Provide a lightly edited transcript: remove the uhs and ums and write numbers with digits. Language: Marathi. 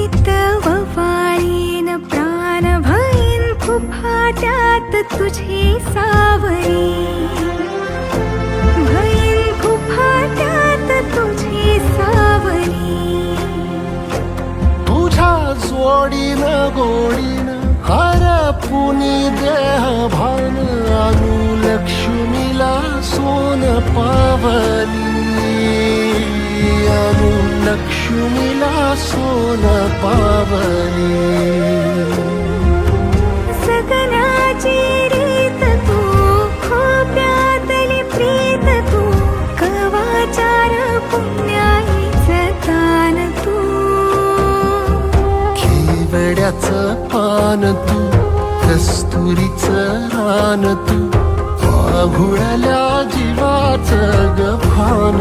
हितव वाळीन प्राण भईन कुफाट्यात तुझी सावरी, भईन कुफाट्यात तुझी सावरी. तुझ्या जोडीन गोडीन हरपुनी देह भान आणू लक्ष्मीला सोन पावली, आणू लक्ष्मीला सोन पावली. सगनाची रीत तू खोप्यातली प्रीत तू, कवाचार पुण्याईचं दान तू. केवड्याचं पान तू, कस्तुरीचं रान तू, आघुळल्या जीवाचं गभान